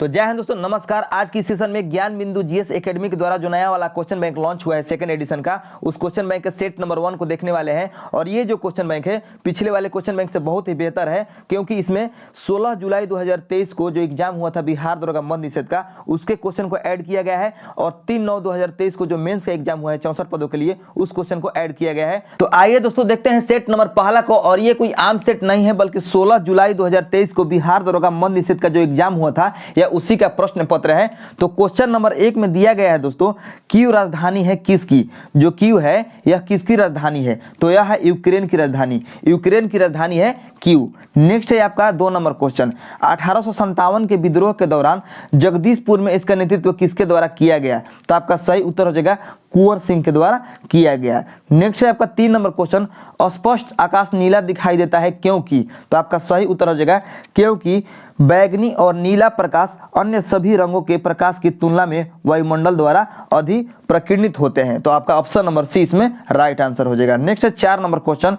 तो जय हिंद दोस्तों, नमस्कार। आज की सेशन में ज्ञान बिंदु जीएस एकेडमी के द्वारा जो नया वाला क्वेश्चन बैंक लॉन्च हुआ है सेकंड एडिशन का, उस क्वेश्चन बैंक के सेट नंबर 1 को देखने वाले हैं। और ये जो क्वेश्चन बैंक है पिछले वाले क्वेश्चन बैंक से बहुत ही बेहतर है, क्योंकि इसमें 16 जुलाई 2023 को जो एग्जाम हुआ था बिहार दरोगा मद्य निषेध का, उसके क्वेश्चन को ऐड किया गया है। और 3/9/2023 को जो मेंस का एग्जाम हुआ है 64 पदों के लिए, उस क्वेश्चन को ऐड किया गया है। तो आइए दोस्तों देखते हैं सेट नंबर पहला को। और ये कोई आम सेट नहीं है, बल्कि 16 जुलाई 2023 को बिहार दरोगा मद्य निषेध का जो एग्जाम हुआ था या उसी का प्रश्न पत्र है। तो क्वेश्चन नंबर 1 में दिया गया है दोस्तों, कीव राजधानी है किसकी। जो कीव है यह किसकी राजधानी है, तो यह है यूक्रेन की राजधानी। यूक्रेन की राजधानी है कीव। नेक्स्ट है आपका 2 नंबर क्वेश्चन, 1857 के विद्रोह के दौरान जगदीशपुर में इसका नेतृत्व किसके द्वारा किया गया, तो आपका सही उत्तर हो जाएगा कुंवर सिंह के द्वारा किया गया। नेक्स्ट है आपका 3 नंबर क्वेश्चन, अस्पष्ट आकाश नीला दिखाई देता है क्योंकि, तो आपका सही उत्तर हो जाएगा क्योंकि बैगनी और नीला प्रकाश अन्य सभी रंगों के प्रकाश की तुलना में वायुमंडल द्वारा अधिक प्रकीर्णित होते हैं। तो आपका ऑप्शन नंबर सी इसमें राइट आंसर हो जाएगा। नेक्स्ट है 4 नंबर क्वेश्चन,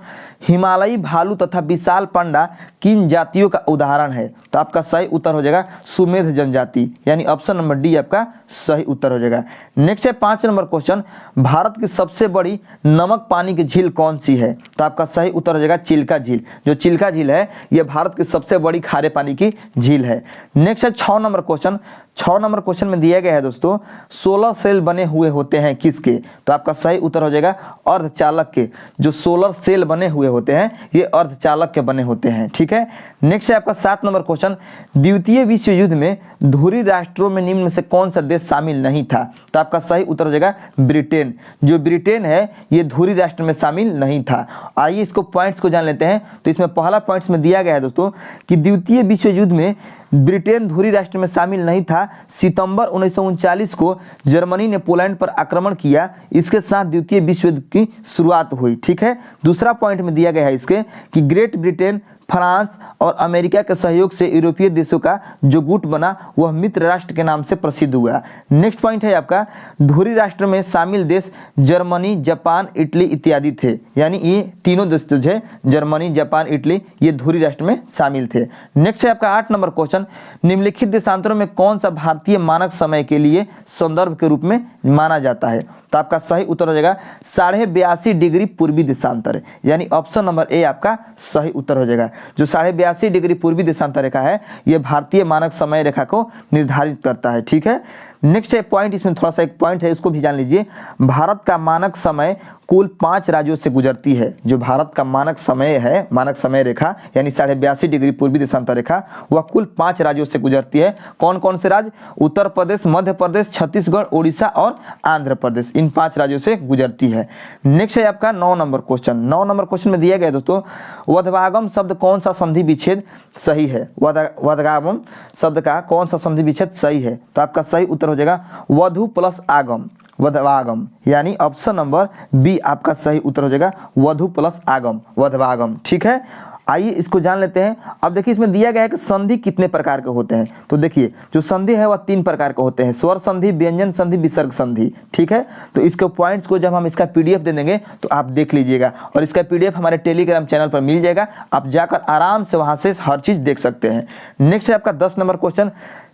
हिमालयी भालू तथा विशाल पांडा किन जातियों का उदाहरण है, तो आपका सही उत्तर हो जाएगा सुमेध जनजाति, यानी ऑप्शन नंबर डी आपका सही उत्तर हो जाएगा। नेक्स्ट है 5 नंबर क्वेश्चन, भारत की सबसे बड़ी नमक पानी की झील कौन सी है, तो आपका सही उत्तर हो जाएगा चिल्का झील। जो चिल्का झील है यह भारत की सबसे बड़ी खारे पानी की झील है। नेक्स्ट है 6 नंबर क्वेश्चन। 6 नंबर क्वेश्चन में दिया गया है दोस्तों, 16 सेल बने हुए होते हैं किसके, तो आपका सही उत्तर हो जाएगा अर्धचालक के। जो सोलर सेल बने हुए होते हैं ये अर्धचालक के बने होते हैं, ठीक है। नेक्स्ट है आपका 7 नंबर क्वेश्चन, द्वितीय विश्व युद्ध में धुरी राष्ट्रों में निम्न में से कौन सा देश शामिल नहीं था, तो आपका सही उत्तर हो जाएगा ब्रिटेन। जो ब्रिटेन है ये धुरी राष्ट्र में शामिल नहीं था। आइए इसको पॉइंट्स को जान लेते हैं। तो इसमें पहला पॉइंट्स में दिया गया है दोस्तों कि द्वितीय विश्व युद्ध में ब्रिटेन धुरी राष्ट्र में शामिल नहीं था। सितंबर 1939 को जर्मनी ने पोलैंड पर आक्रमण किया, इसके साथ द्वितीय विश्व युद्ध की शुरुआत हुई, ठीक है। दूसरा पॉइंट में दिया गया है इसके कि ग्रेट ब्रिटेन, फ्रांस और अमेरिका के सहयोग से यूरोपीय देशों का जो गुट बना वह मित्र राष्ट्र के नाम से प्रसिद्ध हुआ। नेक्स्ट पॉइंट है आपका, धुरी राष्ट्र में शामिल देश जर्मनी, जापान, इटली इत्यादि थे, यानी ये तीनों देश जो है जर्मनी, जापान, इटली, ये धुरी राष्ट्र में शामिल थे। नेक्स्ट है आपका 8 नंबर क्वेश्चन, निम्नलिखित देशांतरों में कौन सा भारतीय मानक समय के लिए संदर्भ के रूप में माना जाता है, तो आपका सही उत्तर हो जाएगा 82.5 डिग्री पूर्वी देशांतर, यानी ऑप्शन नंबर ए आपका सही उत्तर हो जाएगा। जो 82.5 डिग्री पूर्वी देशांतर रेखा है यह भारतीय मानक समय रेखा को निर्धारित करता है, ठीक है। नेक्स्ट है पॉइंट, इसमें थोड़ा सा एक पॉइंट है उसको भी जान लीजिए। भारत का मानक समय कुल 5 राज्यों से गुजरती है। जो भारत का मानक समय है, मानक समय रेखा यानी 82.5 डिग्री पूर्वी देशांतर रेखा, वह कुल 5 राज्यों से गुजरती है। कौन कौन से राज्य, उत्तर प्रदेश, मध्य प्रदेश, छत्तीसगढ़, उड़ीसा और आंध्र प्रदेश, इन 5 राज्यों से गुजरती है। नेक्स्ट है आपका 9 नंबर क्वेश्चन। 9 नंबर क्वेश्चन में दिया गया दोस्तों, वधवागम शब्द कौन सा संधि विच्छेद सही है, वधवागम शब्द का कौन सा संधि विच्छेद सही है, तो आपका सही उत्तर हो जाएगा वधु प्लस आगम, वधवागम, यानी ऑप्शन नंबर बी आपका सही उत्तर हो जाएगा वधु प्लस आगम, वधवागम, ठीक है। आइए इसको जान लेते हैं। अब देखिए इसमें दिया गया है कि संधि कितने प्रकार के होते हैं, तो देखिए जो संधि है वह 3 प्रकार के होते हैं, स्वर संधि, व्यंजन संधि, विसर्ग संधि, ठीक है। तो इसके पॉइंट्स को जब हम इसका पीडीएफ दे देंगे तो आप देख लीजिएगा, और इसका पीडीएफ हमारे टेलीग्राम चैनल पर मिल जाएगा, आप जाकर आराम से वहां से हर चीज देख सकते हैं। नेक्स्ट है आपका 10 नंबर क्वेश्चन,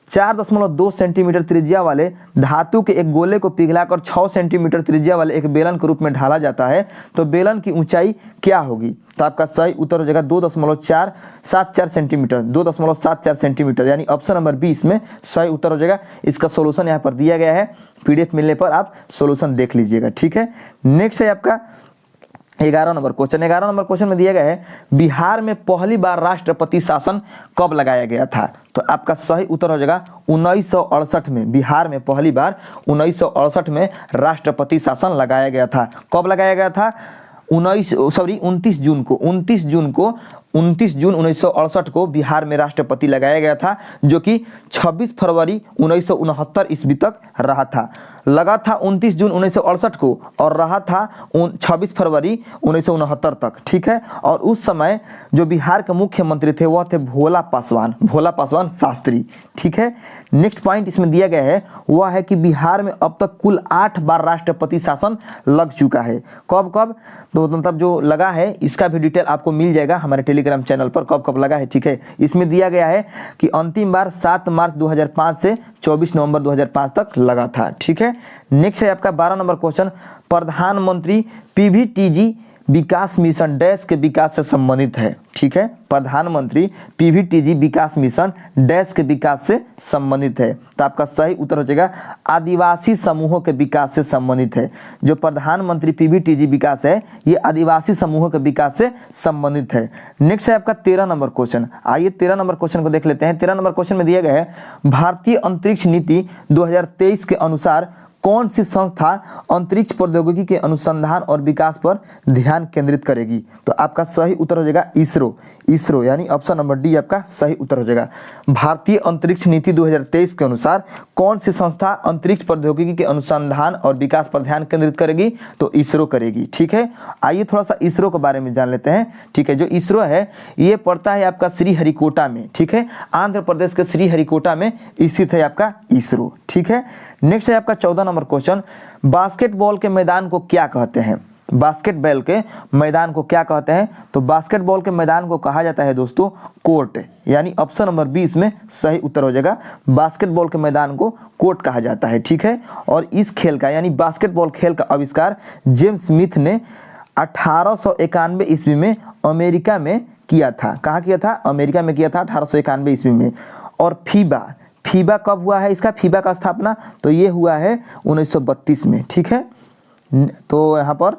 4.2 सेंटीमीटर त्रिज्या वाले धातु के एक गोले को पिघलाकर 6 सेंटीमीटर त्रिज्या वाले एक बेलन के रूप में ढाला जाता है, तो बेलन की ऊंचाई क्या होगी, तो आपका सही उत्तर हो जाएगा 2.74 सेंटीमीटर, 2.74 सेंटीमीटर, यानी ऑप्शन नंबर बी इसमें सही उत्तर हो जाएगा। इसका सोल्यूशन यहाँ पर दिया गया है, पीडीएफ मिलने पर आप सोल्यूशन देख लीजिएगा, ठीक है। नेक्स्ट है आपका 11 नंबर क्वेश्चन। 11 नंबर क्वेश्चन में दिया गया है, बिहार में पहली बार राष्ट्रपति शासन कब लगाया गया था, तो आपका सही उत्तर हो जाएगा 1968 में। बिहार में पहली बार 1968 में राष्ट्रपति शासन लगाया गया था। कब लगाया गया था, 29 जून को 29 जून 1968 को बिहार में राष्ट्रपति लगाया गया था, जो कि 26 फरवरी 1969 ईस्वी तक रहा था। लगा था 29 जून 1968 को और रहा था 26 फरवरी 1969 तक, ठीक है। और उस समय जो बिहार के मुख्यमंत्री थे वह थे भोला पासवान शास्त्री, ठीक है। नेक्स्ट पॉइंट इसमें दिया गया है वह है कि बिहार में अब तक कुल 8 बार राष्ट्रपति शासन लग चुका है। कब कब, तो मतलब जो लगा है इसका भी डिटेल आपको मिल जाएगा हमारे टेलीग्राम चैनल पर, कब कब लगा है, ठीक है। इसमें दिया गया है कि अंतिम बार 7 मार्च 2005 से 24 नवंबर 2005 तक लगा था, ठीक है। नेक्स्ट है आपका 12 नंबर क्वेश्चन, प्रधानमंत्री पीवीटीजी विकास मिशन डैश के विकास से संबंधित है, ठीक है। प्रधानमंत्री पीवीटीजी विकास मिशन डैश के विकास से संबंधित है, तो आपका सही उत्तर हो जाएगा आदिवासी समूहों के विकास से संबंधित है। जो प्रधानमंत्री पीवीटीजी विकास है ये आदिवासी समूहों के विकास से संबंधित है। नेक्स्ट है आपका 13 नंबर क्वेश्चन। आइए 13 नंबर क्वेश्चन को देख लेते हैं। 13 नंबर क्वेश्चन में दिया गया है भारतीय अंतरिक्ष नीति 2023 के अनुसार कौन सी संस्था अंतरिक्ष प्रौद्योगिकी के अनुसंधान और विकास पर ध्यान केंद्रित करेगी, तो आपका सही उत्तर हो जाएगा इसरो यानी ऑप्शन नंबर डी आपका सही उत्तर हो जाएगा। भारतीय अंतरिक्ष नीति 2023 के अनुसार कौन सी संस्था अंतरिक्ष प्रौद्योगिकी के अनुसंधान और विकास पर ध्यान केंद्रित करेगी, तो इसरो करेगी, ठीक है। आइए थोड़ा सा इसरो के बारे में जान लेते हैं, ठीक है। जो इसरो है ये पड़ता है आपका श्रीहरिकोटा में, ठीक है। आंध्र प्रदेश के श्रीहरिकोटा में स्थित है आपका इसरो, ठीक है। नेक्स्ट है आपका 14 नंबर क्वेश्चन, बास्केटबॉल के मैदान को क्या कहते हैं, बास्केटबॉल के मैदान को क्या कहते हैं, तो बास्केटबॉल के मैदान को कहा जाता है दोस्तों कोर्ट, यानी ऑप्शन नंबर 20 में सही उत्तर हो जाएगा। बास्केटबॉल के मैदान को कोर्ट कहा जाता है, ठीक है। और इस खेल का यानी बास्केटबॉल खेल का आविष्कार जेम्स स्मिथ ने 1891 ईस्वी में अमेरिका में किया था। कहाँ किया था, अमेरिका में किया था 1891 ईस्वी में। और फीबा कब हुआ है, इसका फीबा का स्थापना, तो ये हुआ है 1932 में, ठीक है। तो यहाँ पर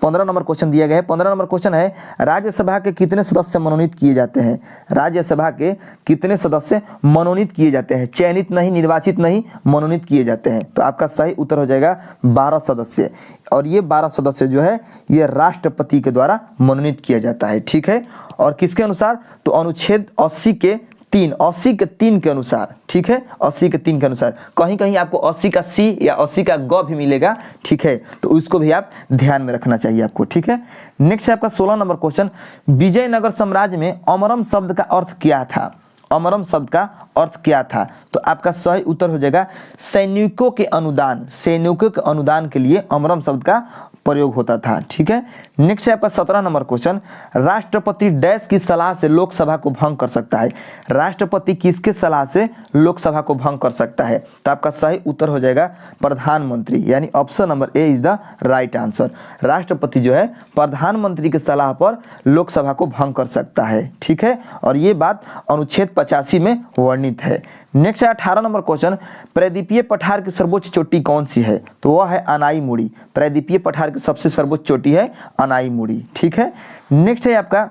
15 नंबर क्वेश्चन दिया गया है। 15 नंबर क्वेश्चन है राज्यसभा के कितने सदस्य मनोनीत किए जाते हैं, राज्यसभा के कितने सदस्य मनोनीत किए जाते हैं, चयनित नहीं, निर्वाचित नहीं, मनोनीत किए जाते हैं, तो आपका सही उत्तर हो जाएगा 12 सदस्य। और ये 12 सदस्य जो है ये राष्ट्रपति के द्वारा मनोनीत किया जाता है, ठीक है। और किसके अनुसार, तो अनुच्छेद 80 के 3 के अनुसार, ठीक है। 80 के 3 के अनुसार, कहीं कहीं आपको 80 का सी या 80 का ग भी मिलेगा, ठीक है। तो उसको भी आप ध्यान में रखना चाहिए आपको, ठीक है। नेक्स्ट है आपका 16 नंबर क्वेश्चन, विजयनगर साम्राज्य में अमरम शब्द का अर्थ क्या था, अमरम शब्द का अर्थ क्या था, तो आपका सही उत्तर हो जाएगा सैनिकों के अनुदान के लिए अमरम शब्द का प्रयोग होता था, ठीक है। नेक्स्ट है आपका 17 नंबर क्वेश्चन, राष्ट्रपति डैश की सलाह से लोकसभा को भंग कर सकता है, राष्ट्रपति किसके सलाह से लोकसभा को भंग कर सकता है, तो आपका सही उत्तर हो जाएगा प्रधानमंत्री, यानी option number A is the right answer. राष्ट्रपति जो है प्रधानमंत्री की सलाह पर लोकसभा को भंग कर सकता है, ठीक है। और ये बात अनुच्छेद 85 में वर्णित है। नेक्स्ट है 18 नंबर क्वेश्चन, प्रायद्वीपीय पठार की सर्वोच्च चोटी कौन सी है, तो वह है अनाईमुड़ी। प्रायद्वीपीय पठार की सबसे सर्वोच्च चोटी है अनाईमुड़ी, ठीक है। नेक्स्ट है आपका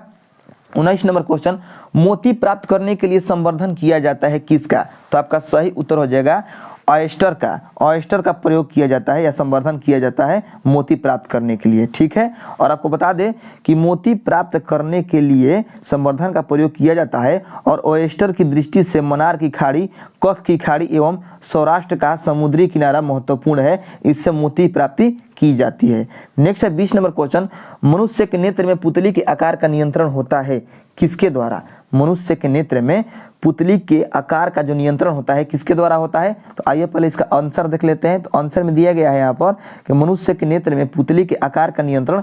19 नंबर क्वेश्चन, मोती प्राप्त करने के लिए संवर्धन किया जाता है किसका, तो आपका सही उत्तर हो जाएगा ऑयस्टर का प्रयोग किया जाता है या संवर्धन किया जाता है मोती प्राप्त करने के लिए, ठीक है। और आपको बता दें कि मोती प्राप्त करने के लिए संवर्धन का प्रयोग किया जाता है और ऑयस्टर की दृष्टि से मन्नार की खाड़ी, कच्छ की खाड़ी एवं सौराष्ट्र का समुद्री किनारा महत्वपूर्ण है, इससे मोती प्राप्ति की जाती है। नेक्स्ट है 20 नंबर क्वेश्चन, मनुष्य के नेत्र में पुतली के आकार का नियंत्रण होता है किसके द्वारा, मनुष्य के नेत्र में पुतली के आकार का जो नियंत्रण होता है किसके द्वारा होता है, तो आइए पहले इसका आंसर देख लेते हैं। तो आंसर में दिया गया है यहाँ पर कि मनुष्य के नेत्र में पुतली के आकार का नियंत्रण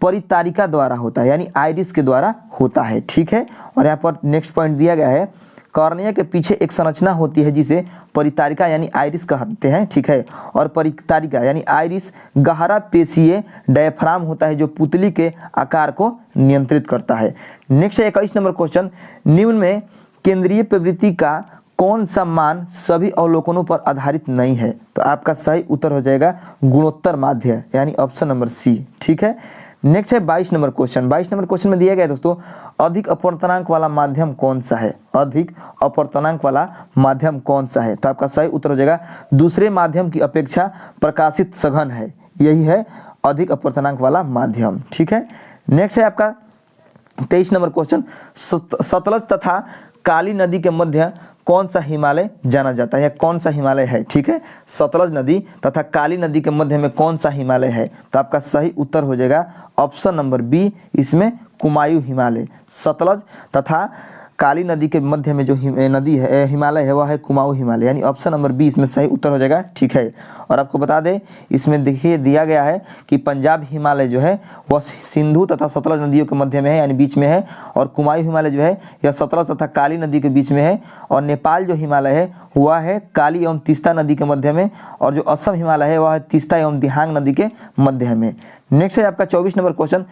परितारिका द्वारा होता है, यानी आइरिस के द्वारा होता है, ठीक है। और यहाँ पर नेक्स्ट पॉइंट दिया गया है, कॉर्निया के पीछे एक संरचना होती है जिसे परितारिका यानी आइरिस कहते हैं, ठीक है। और परितारिका यानी आइरिस गहरा पेशीय डायफ्राम होता है जो पुतली के आकार को नियंत्रित करता है। नेक्स्ट है 21 नंबर क्वेश्चन, निम्न में केंद्रीय प्रवृत्ति का कौन सा मान सभी अवलोकनों पर आधारित नहीं है, तो आपका सही उत्तर हो जाएगा गुणोत्तर माध्य, यानी ऑप्शन नंबर सी, ठीक है। नेक्स्ट है 22 नंबर क्वेश्चन। 22 नंबर क्वेश्चन में दिया गया है दोस्तों, अधिक अपवर्तनांक वाला माध्यम कौन सा है, अधिक अपवर्तनांक वाला माध्यम कौन सा है, तो आपका सही उत्तर हो जाएगा दूसरे माध्यम की अपेक्षा प्रकाशित सघन है, यही है अधिक अपवर्तनांक वाला माध्यम, ठीक है। नेक्स्ट है आपका 23 नंबर क्वेश्चन, सतलज तथा काली नदी के मध्य कौन सा हिमालय जाना जाता है या कौन सा हिमालय है, ठीक है। सतलज नदी तथा काली नदी के मध्य में कौन सा हिमालय है, तो आपका सही उत्तर हो जाएगा ऑप्शन नंबर बी, इसमें कुमायूं हिमालय। सतलज तथा काली नदी के मध्य में जो नदी है हिमालय है वह है कुमाऊं हिमालय, यानी ऑप्शन नंबर बी इसमें सही उत्तर हो जाएगा, ठीक है। और आपको बता दें इसमें देखिए दिया गया है कि पंजाब हिमालय जो है वह सिंधु तथा सतलज नदियों के मध्य में है यानी बीच में है, और कुमायूं हिमालय जो है यह सतलज तथा काली नदी के बीच में है, और नेपाल जो हिमालय है वह है काली एवं तीस्ता नदी के मध्य में, और जो असम हिमालय है वह है तीस्ता एवं दिहांग नदी के मध्य में। नेक्स्ट है आपका 24 नंबर क्वेश्चन,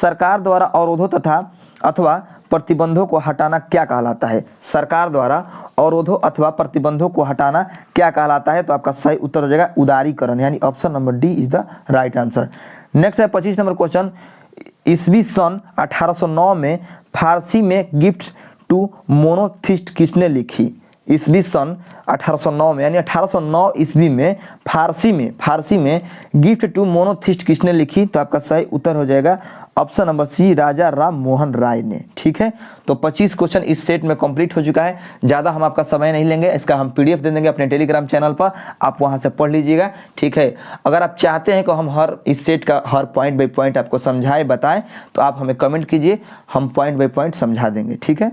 सरकार द्वारा अवरोधों तथा अथवा प्रतिबंधों को हटाना क्या कहलाता है। सरकार द्वारा अवरोधों अथवा प्रतिबंधों को हटाना क्या कहलाता है, तो आपका सही उत्तर हो जाएगा उदारीकरण, यानी option number D is the right answer. Next है 25 नंबर क्वेश्चन, ईस्वी सन 1809 में फारसी में गिफ्ट टू मोनोथिस्ट किसने लिखी। ईस्वी सन 1809 में यानी 1809 ईस्वी में फारसी में गिफ्ट टू मोनोथिस्ट किसने लिखी, तो आपका सही उत्तर हो जाएगा ऑप्शन नंबर सी, राजा राम मोहन राय ने, ठीक है। तो 25 क्वेश्चन इस सेट में कंप्लीट हो चुका है। ज़्यादा हम आपका समय नहीं लेंगे, इसका हम PDF दे देंगे अपने टेलीग्राम चैनल पर, आप वहां से पढ़ लीजिएगा, ठीक है। अगर आप चाहते हैं कि हम हर इस सेट का हर पॉइंट बाई पॉइंट आपको समझाएं बताएं, तो आप हमें कमेंट कीजिए, हम पॉइंट बाई पॉइंट समझा देंगे, ठीक है।